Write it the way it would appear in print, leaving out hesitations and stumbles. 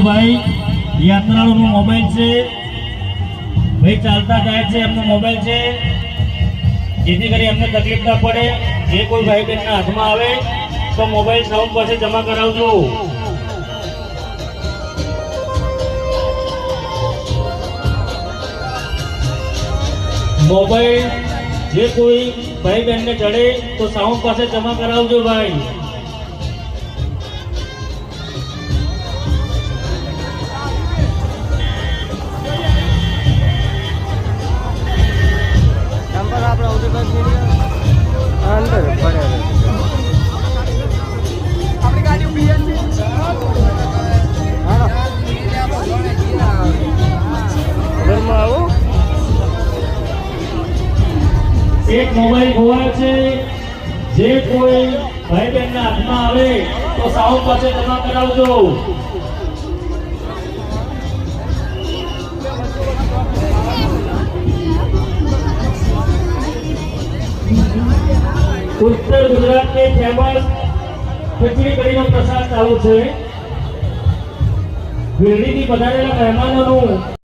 ભાઈ યાત્રાળુનો મોબાઈલ છે, ભાઈ ચાલતા જાય છે એમનો મોબાઈલ છે, જેથી કરી એમને તકલીફ ના પડે. જે કોઈ ભાઈ બહેનના હાથમાં આવે તો મોબાઈલ સાઉન્ડ પાસે જમા કરાવજો. મોબાઈલ જે કોઈ ભાઈ બહેનને ચડે તો સાઉન્ડ પાસે જમા કરાવજો ભાઈ. એક મોબાઈલ ખોવાયો છે, જે કોઈ ભાઈ બહેનના હાથમાં આવે તો સાઉન્ડ પાસે જમા કરાવજો. ઉત્તર ગુજરાતની ફેમસ ખીચડી કઢીનો પ્રસાદ ચાલુ છે. ભીલડીથી પધારેલા મહેમાનોનું